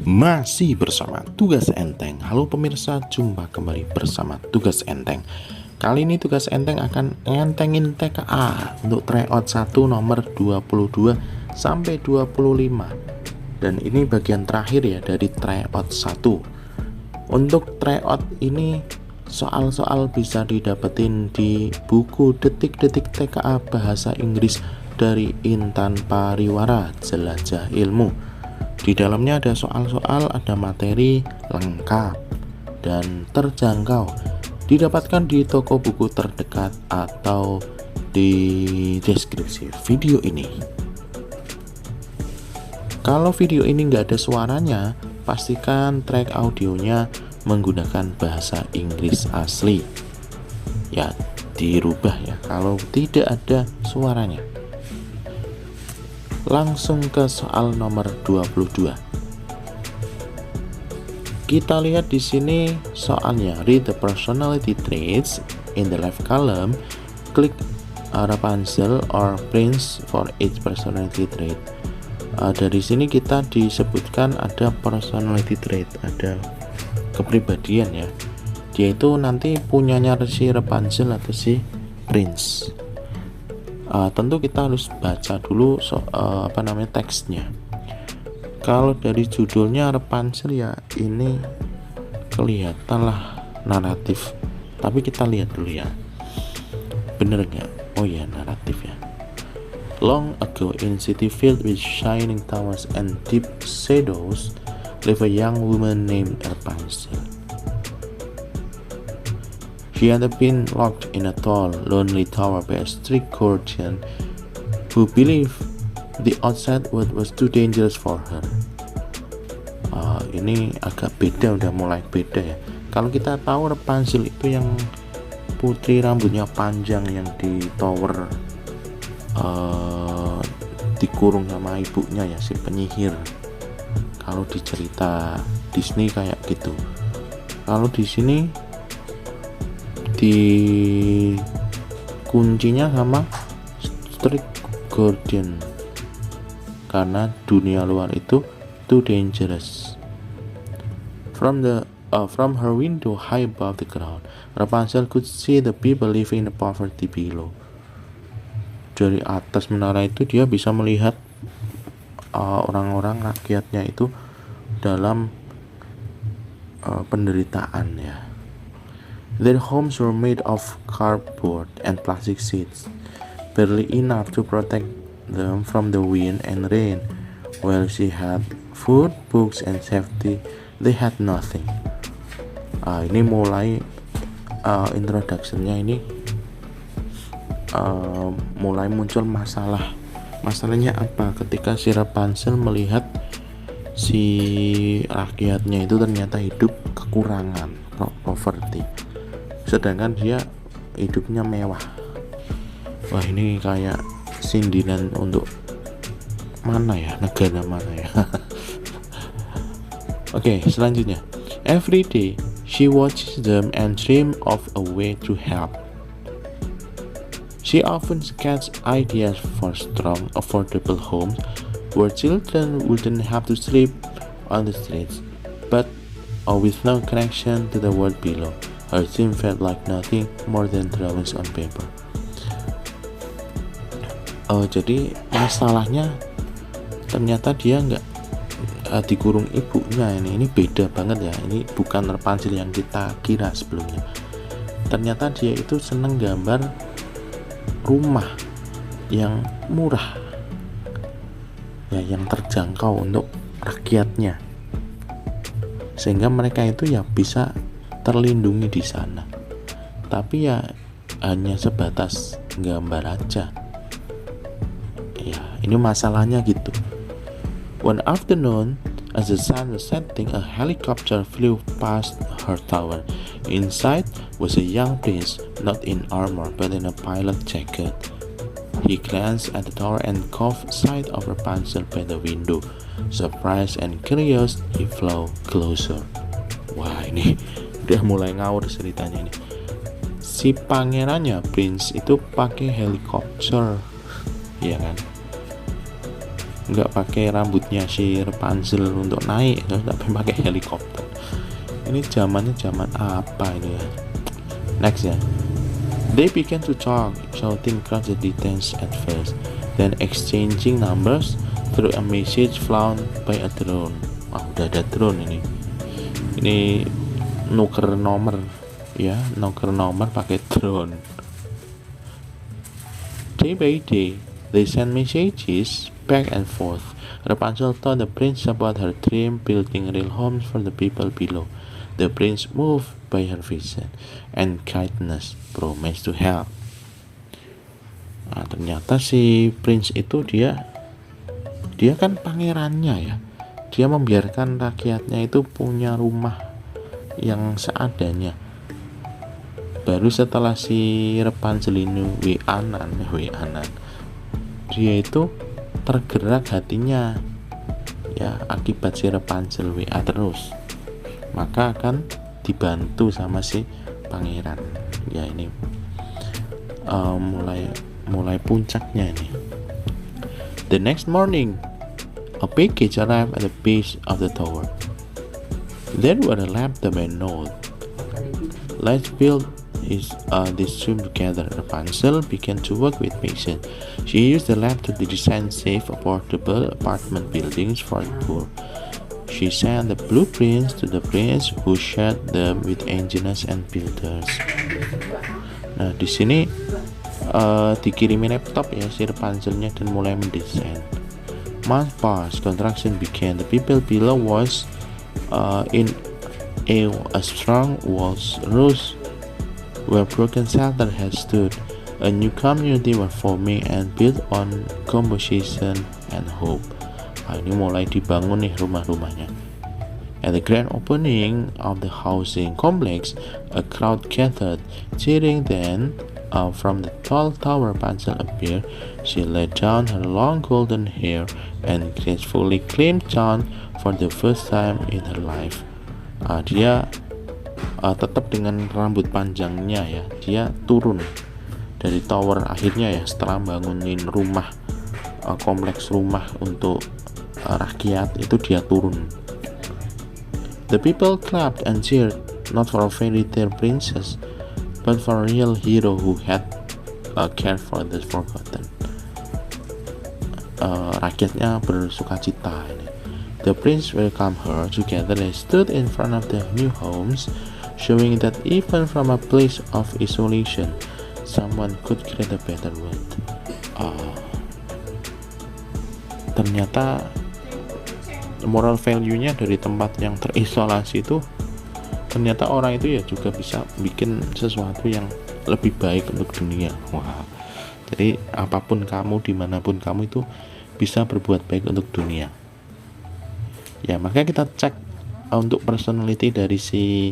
Masih bersama Tugas Enteng. Halo pemirsa, jumpa kembali bersama Tugas Enteng. Kali ini Tugas Enteng akan ngentengin TKA untuk tryout 1 nomor 22 sampai 25. Dan ini bagian terakhir ya dari tryout 1. Untuk tryout ini soal-soal bisa didapetin di buku Detik-detik TKA Bahasa Inggris dari Intan Pariwara, Jelajah Ilmu. Di dalamnya ada soal-soal, ada materi lengkap dan terjangkau. Didapatkan di toko buku terdekat atau di deskripsi video ini. Kalau video ini nggak ada suaranya, pastikan track audionya menggunakan bahasa Inggris asli. Ya, dirubah ya kalau tidak ada suaranya. Langsung ke soal nomor 22. Kita lihat di sini soalnya. Read the personality traits in the left column. Klik Rapunzel or Prince for each personality trait. Dari sini kita disebutkan ada personality trait, ada kepribadian ya. Dia itu nanti punyanya si Rapunzel atau si Prince. Tentu kita harus baca dulu teksnya. Kalau dari judulnya Rapunzel ya ini kelihatanlah naratif, tapi kita lihat dulu ya, bener nggak? Oh ya, naratif ya. Long ago in city filled with shining towers and deep shadows lived a young woman named Rapunzel. She had been locked in a tall, lonely tower by a strict guardian who believed the outside world was too dangerous for her. Ini agak beda, udah mulai beda ya. Kalau kita tahu Rapunzel itu yang putri rambutnya panjang yang di tower dikurung sama ibunya ya, si penyihir. Kalau di cerita Disney kayak gitu. Kalau di sini di kuncinya sama strict guardian karena dunia luar itu too dangerous. From her window high above the ground, Rapunzel could see the people living in poverty below. Dari atas menara itu dia bisa melihat orang-orang rakyatnya itu dalam penderitaan ya. Their homes were made of cardboard and plastic sheets, barely enough to protect them from the wind and rain. While she had food, books, and safety, they had nothing. Ini mulai introduction-nya ini mulai muncul masalah. Masalahnya apa? Ketika si Rapunzel melihat si rakyatnya itu ternyata hidup kekurangan, poverty. Sedangkan dia hidupnya mewah. Wah, ini kayak sindiran untuk mana ya, negara mana ya. Oke, selanjutnya. Every day she watches them and dream of a way to help. She often sketches ideas for strong, affordable homes where children wouldn't have to sleep on the streets, but with no connection to the world below. Her dream felt like nothing more than drawings on paper. Jadi masalahnya ternyata dia nggak dikurung ibunya. Ini beda banget ya. Ini bukan Rapunzel yang kita kira sebelumnya. Ternyata dia itu seneng gambar rumah yang murah ya, yang terjangkau untuk rakyatnya, sehingga mereka itu ya bisa terlindungi di sana. Tapi ya hanya sebatas gambar aja. Ya, ini masalahnya gitu. One afternoon, as the sun was setting, a helicopter flew past her tower. Inside was a young prince, not in armor but in a pilot jacket. He glanced at the tower and caught sight of Rapunzel by the window. Surprised and curious, he flew closer. Wah, ini udah mulai ngawur ceritanya ini. Si pangerannya, Prince itu pakai helikopter, ya kan? nggak pakai rambutnya si Rapunzel untuk naik, tapi pakai helikopter. Ini zaman apa ini ya? Next ya. They began to talk, shouting across the distance at first, then exchanging numbers through a message flown by a drone. Udah ada drone ini. Ini nuker nomor ya, nuker nomor pakai drone. Day by day, they sent messages back and forth. Rapunzel told the prince about her dream, building real homes for the people below. The prince, moved by her vision and kindness, promised to help. Ternyata si prince itu dia kan pangerannya ya. Dia membiarkan rakyatnya itu punya rumah yang seadanya. Baru setelah si Rapunzel ini weanan, dia itu tergerak hatinya ya, akibat si Rapunzel WA terus, maka akan dibantu sama si pangeran ya. Ini mulai puncaknya ini. The next morning, a package arrived at the base of the tower. There were a lamp that went north. Let's build this room together. Rapunzel began to work with patience. She used the lamp to design safe, affordable apartment buildings for the poor. She sent the blueprints to the prince, who shared them with engineers and builders. Nah, di sini dikirimi laptop ya si Rapunzelnya dan mulai mendesain. Months passed, construction began. The people below was in a strong walls rose where broken shelter had stood. A new community was forming and built on composition and hope. Ini mulai dibangun nih rumah-rumahnya. At the grand opening of the housing complex, a crowd gathered, cheering. Then, from the tall tower, Rapunzel appeared. She laid down her long golden hair and gracefully climbed down for the first time in her life. Dia tetap dengan rambut panjangnya ya. Dia turun dari tower akhirnya ya, setelah bangunin rumah, kompleks rumah untuk rakyat itu dia turun. The people clapped and cheered, not for a fairy tale princess, but for a real hero who had cared for the forgotten. Rakyatnya bersukacita ini. The prince welcomed her. Together they stood in front of the new homes, showing that even from a place of isolation, someone could create a better world. Ternyata moral value-nya dari tempat yang terisolasi itu, ternyata orang itu ya juga bisa bikin sesuatu yang lebih baik untuk dunia. Wah, jadi apapun kamu, dimanapun kamu itu bisa berbuat baik untuk dunia ya. Makanya kita cek untuk personality dari si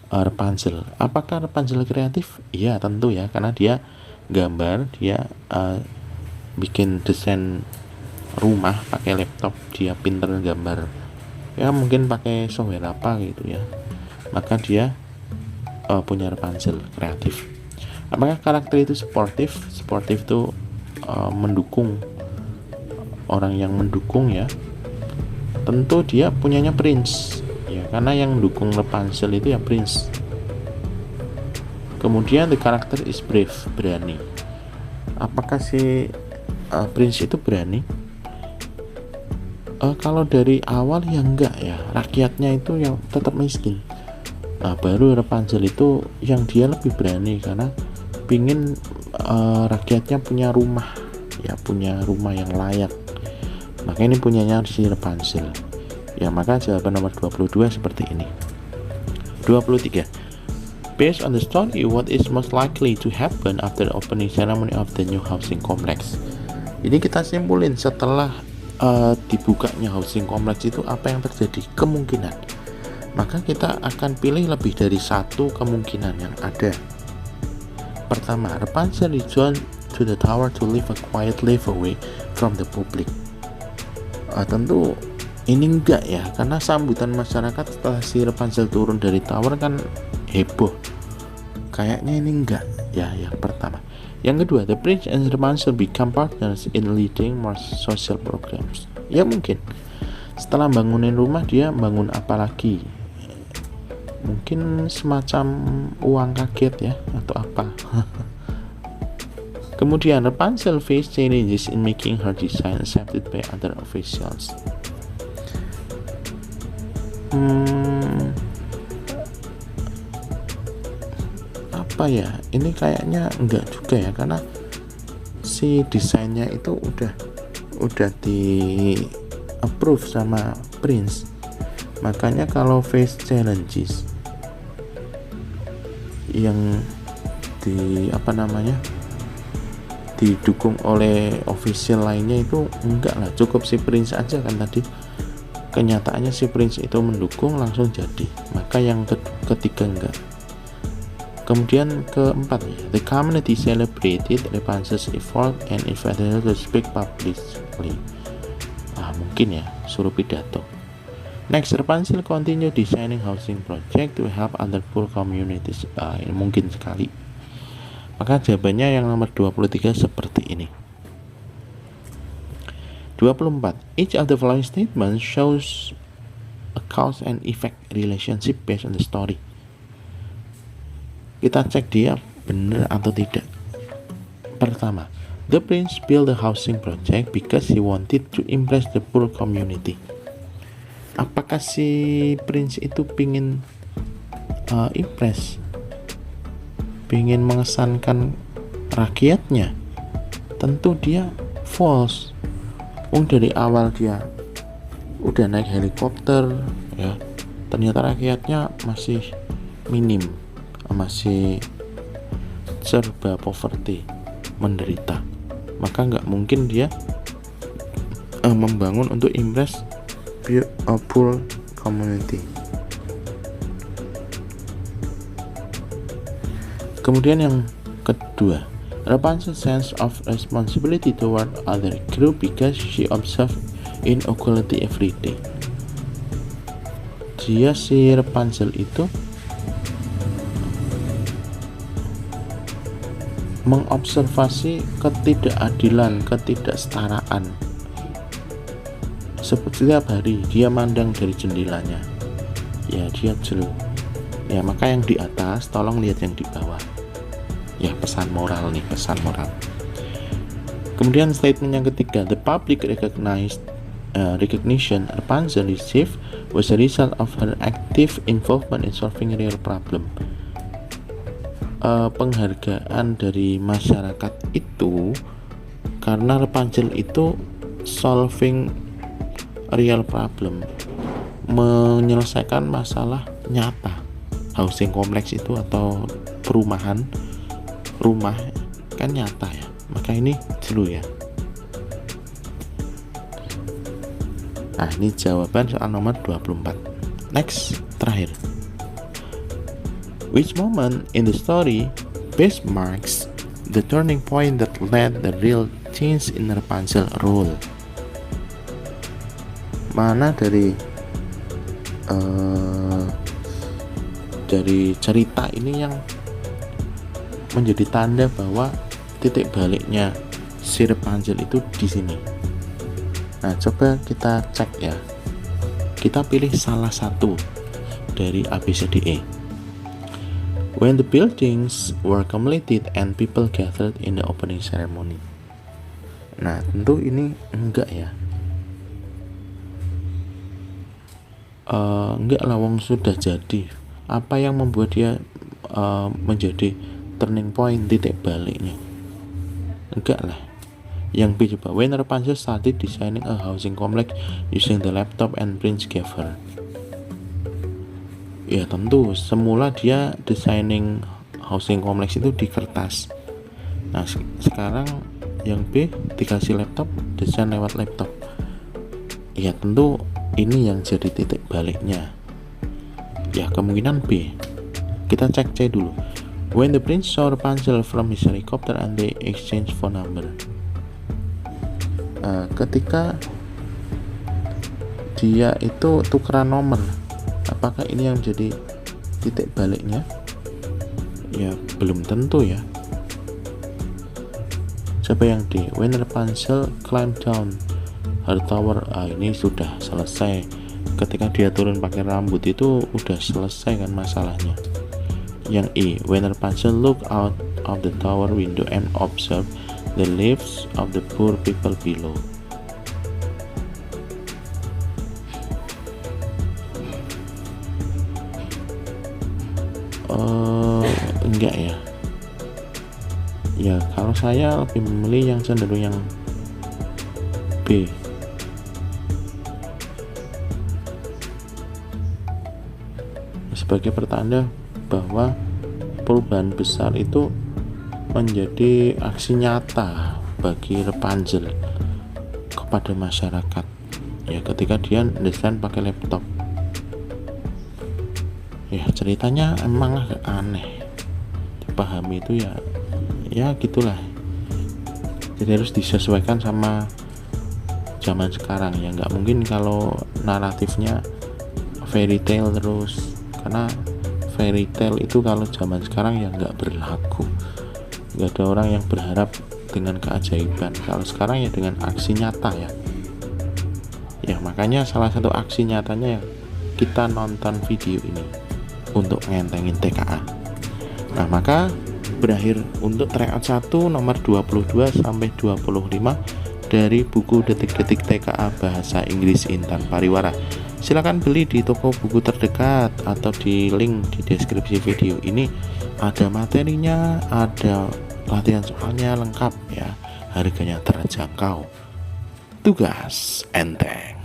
Rapunzel. Apakah Rapunzel kreatif? Iya tentu ya, karena dia gambar, dia bikin desain rumah pakai laptop, dia pinter gambar ya, mungkin pakai software apa gitu ya, maka dia punya Rapunzel kreatif. Apakah karakter itu sportif? Sportif itu mendukung, orang yang mendukung ya, tentu dia punyanya prince ya, karena yang mendukung Rapunzel itu ya prince. Kemudian the character is brave, berani. Apakah si prince itu berani? Kalau dari awal ya enggak ya, rakyatnya itu yang tetap miskin. Baru Rapunzel itu yang dia lebih berani karena pingin rakyatnya punya rumah ya, punya rumah yang layak. Maka ini punyanya si Rapunzel ya. Maka jawaban nomor 22 seperti ini. 23. Based on the story, what is most likely to happen after the opening ceremony of the new housing complex? Ini kita simpulin, setelah dibukanya housing complex itu apa yang terjadi, kemungkinan. Maka kita akan pilih lebih dari satu kemungkinan yang ada. Pertama, Rapunzel return to the tower to live a quiet life away from the public. Tentu ini enggak ya, karena sambutan masyarakat setelah si Rapunzel turun dari tower kan heboh. Kayaknya ini enggak ya, yang pertama. Yang kedua, the prince and Rapunzel become partners in leading more social programs. Ya mungkin setelah bangunin rumah dia bangun apa lagi? Mungkin semacam uang kaget ya atau apa. Kemudian Rapunzel face challenges in making her design accepted by other officials. Apa ya? Ini kayaknya enggak juga ya, karena si desainnya itu udah di approve sama Prince. Makanya kalau face challenges yang didukung oleh official lainnya itu enggak lah, cukup si Prince aja kan tadi. Kenyataannya si Prince itu mendukung langsung jadi. Maka yang ketiga enggak. Kemudian keempat, the community celebrated Rapunzel's effort and invited her to speak publicly. Mungkin ya, suruh pidato. Next, Rapunzel continue designing housing project to help other poor communities. Ini mungkin sekali. Maka jawabannya yang nomor 23 seperti ini. 24. Each of the following statements shows a cause and effect relationship based on the story. Kita cek dia benar atau tidak. Pertama, the prince built a housing project because he wanted to impress the poor community. Apakah si prince itu pingin impress, pingin mengesankan rakyatnya? Tentu dia false. Dari awal dia udah naik helikopter ya, ternyata rakyatnya masih minim, masih serba poverty, menderita. Maka nggak mungkin dia membangun untuk impress a poor community. Kemudian yang kedua, Rapunzel's sense of responsibility toward other grew because she observed inequality every day. Dia si Rapunzel itu mengobservasi ketidakadilan, ketidaksetaraan. Setiap hari dia mandang dari jendelanya, ya dia jelo. Ya maka yang di atas tolong lihat yang di bawah. Ya pesan moral nih, pesan moral. Kemudian statement yang ketiga, the public recognition Rapunzel received was a result of her active involvement in solving real problem. Penghargaan dari masyarakat itu karena Rapunzel itu solving real problem, menyelesaikan masalah nyata. Housing kompleks itu atau perumahan, rumah kan nyata ya, maka ini dulu ya. Nah ini jawaban soal nomor 24. Next, terakhir, which moment in the story best marks the turning point that led the real change in Rapunzel's role? Mana dari cerita ini yang menjadi tanda bahwa titik baliknya si Rapunzel itu di sini? Nah, coba kita cek ya. Kita pilih salah satu dari ABCDE. When the buildings were completed and people gathered in the opening ceremony. Nah, tentu ini enggak ya. Enggak lah, wong sudah jadi. Apa yang membuat dia menjadi turning point, titik baliknya? Enggak lah. Yang B coba, when Rapunzel started designing a housing complex using the laptop and Prince gave her. Ya tentu, semula dia designing housing complex itu di kertas. Nah sekarang yang B dikasih laptop, desain lewat laptop. Ya tentu ini yang jadi titik baliknya. Ya kemungkinan B. Kita cek C dulu. When the prince saw Rapunzel from his helicopter and they exchange phone number. Ketika dia itu tukeran nomor, apakah ini yang jadi titik baliknya? Ya belum tentu ya. Siapa yang D? When Rapunzel climbed down her tower. Ini sudah selesai. Ketika dia turun pakai rambut itu udah selesai kan masalahnya. Yang E, when Rapunzel look out of the tower window and observe the lives of the poor people below. Enggak ya. Ya kalau saya lebih memilih yang cenderung yang B. Sebagai pertanda bahwa perubahan besar itu menjadi aksi nyata bagi Rapunzel kepada masyarakat. Ya ketika dia desain pakai laptop. Ya ceritanya emang agak aneh, dipahami itu ya gitulah. Jadi harus disesuaikan sama zaman sekarang ya, nggak mungkin kalau naratifnya fairy tale terus, karena fairy tale itu kalau zaman sekarang ya nggak berlaku. Nggak ada orang yang berharap dengan keajaiban. Kalau sekarang ya dengan aksi nyata ya makanya salah satu aksi nyatanya ya kita nonton video ini untuk ngentengin TKA. Nah maka berakhir untuk tryout 1 nomor 22 sampai 25 dari buku Detik-detik TKA Bahasa Inggris Intan Pariwara. Silakan beli di toko buku terdekat atau di link di deskripsi video ini. Ada materinya, ada latihan soalnya lengkap ya, harganya terjangkau, tugas enteng.